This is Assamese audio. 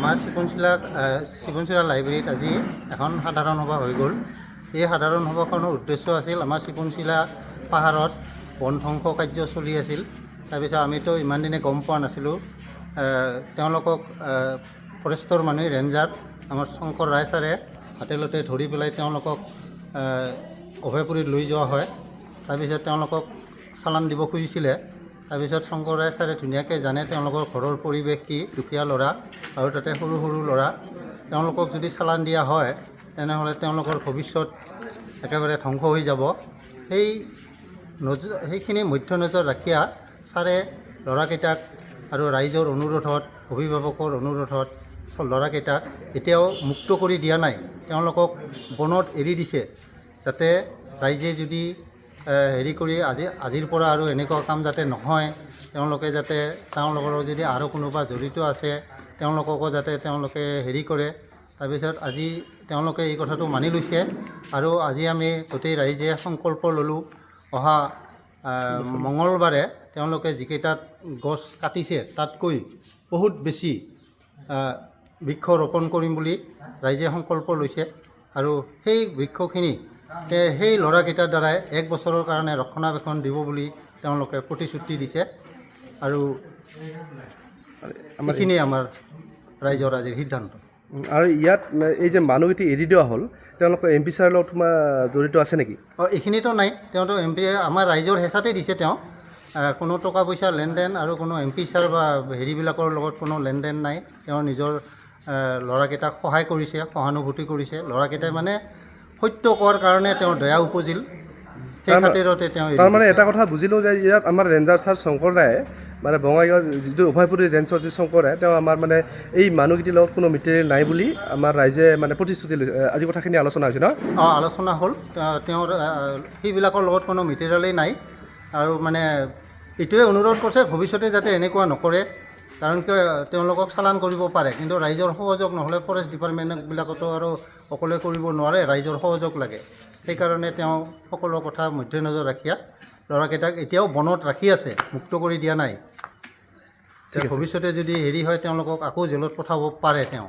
আমাৰ শিপনশিলা লাইব্ৰেৰীত আজি এখন সাধাৰণ সভা হৈ গ'ল। এই সাধাৰণ সভাখনৰ উদ্দেশ্য আছিল আমাৰ শিপনশিলা পাহাৰত বন ধ্বংস কাৰ্য চলি আছিল। তাৰপিছত আমিতো ইমান দিনে গম পোৱা নাছিলোঁ। তেওঁলোকক ফৰেষ্টৰ মানুহ ৰেঞ্জাৰ আমাৰ শংকৰ ৰায় ছাৰে হাতেলতে ধৰি পেলাই তেওঁলোকক অভয়পুৰীত লৈ যোৱা হয়। তাৰপিছত তেওঁলোকক চালান দিব খুজিছিলে। তাৰপিছত শংকৰ ৰায় ছাৰে ধুনীয়াকৈ জানে তেওঁলোকৰ ঘৰৰ পৰিৱেশ কি, দুখীয়া ল'ৰা আৰু তাতে সৰু সৰু ল'ৰা। তেওঁলোকক যদি চালান দিয়া হয় তেনেহ'লে তেওঁলোকৰ ভৱিষ্যত একেবাৰে ধ্বংস হৈ যাব। সেইখিনি মধ্য নজৰ ৰাখিয়া ছাৰে ল'ৰাকেইটাক আৰু ৰাইজৰ অনুৰোধত, অভিভাৱকৰ অনুৰোধত ল'ৰাকেইটাক এতিয়াও মুক্ত কৰি দিয়া নাই। তেওঁলোকক বনত এৰি দিছে, যাতে ৰাইজে যদি হেৰি কৰি আজিৰ পৰা আৰু এনেকুৱা কাম যাতে নহয়, তেওঁলোকে যাতে তেওঁলোকৰ যদি আৰু কোনোবা জড়িত আছে তেওঁলোককো যাতে তেওঁলোকে হেৰি কৰে। তাৰপিছত আজি তেওঁলোকে এই কথাটো মানি লৈছে আৰু আজি আমি গোটেই ৰাইজে সংকল্প ল'লোঁ, অহা মঙলবাৰে তেওঁলোকে যিকেইটাত গছ কাটিছে তাতকৈ বহুত বেছি বৃক্ষ ৰোপণ কৰিম বুলি ৰাইজে সংকল্প লৈছে। আৰু সেই বৃক্ষখিনি সেই ল'ৰাকেইটাৰ দ্বাৰাই 1 বছৰৰ কাৰণে ৰক্ষণাবেক্ষণ দিব বুলি তেওঁলোকে প্ৰতিশ্ৰুতি দিছে। আৰু এইখিনিয়ে আমাৰ ৰাইজৰ আজিৰ সিদ্ধান্ত। আৰু ইয়াত এই যে মানুহকেইটি এৰি দিয়া হ'ল, তেওঁলোকৰ MP ছাৰৰ লগত তোমাৰ জড়িত আছে নেকি? এইখিনিতো নাই, তেওঁতো MP আমাৰ ৰাইজৰ হেঁচাতে দিছে। তেওঁ কোনো টকা পইচাৰ লেনদেন আৰু কোনো MP ছাৰ বা হেৰিবিলাকৰ লগত কোনো লেনদেন নাই। তেওঁ নিজৰ ল'ৰাকেইটাক সহায় কৰিছে, সহানুভূতি কৰিছে। ল'ৰাকেইটাই মানে সত্য কোৱাৰ কাৰণে তেওঁ দয়া উপজিল, সেই খাতিৰতে তেওঁ। তাৰমানে এটা কথা বুজিলোঁ যে ইয়াত আমাৰ ৰেঞ্জাৰ ছাৰ শংকৰ ৰায়ে, মানে বঙাইগাঁও যিটো অভয়পুৰী ৰেঞ্জৰ যি শংকৰ ৰায়, তেওঁ আমাৰ মানে এই মানুহকেইটিৰ লগত কোনো মেটেৰিয়েল নাই বুলি আমাৰ ৰাইজে মানে প্ৰতিশ্ৰুতি লৈছে। আজি কথাখিনি আলোচনা হৈছে ন? আলোচনা হ'ল। তেওঁৰ সেইবিলাকৰ লগত কোনো মেটেৰিয়েলেই নাই। আৰু মানে এইটোৱে অনুৰোধ কৰিছে ভৱিষ্যতে যাতে এনেকুৱা নকৰে, কাৰণ কিয় তেওঁলোকক চালান কৰিব পাৰে, কিন্তু ৰাইজৰ সহযোগ নহ'লে ফৰেষ্ট ডিপাৰ্টমেণ্টবিলাকতো আৰু অকলে কৰিব নোৱাৰে, ৰাইজৰ সহযোগ লাগে। সেইকাৰণে তেওঁ সকলো কথা মধ্য নজৰ ৰাখিয়া ল'ৰাকেইটাক এতিয়াও বনত ৰাখি আছে, মুক্ত কৰি দিয়া নাই। ভৱিষ্যতে যদি হেৰি হয় তেওঁলোকক আকৌ জেলত পঠাব পাৰে তেওঁ।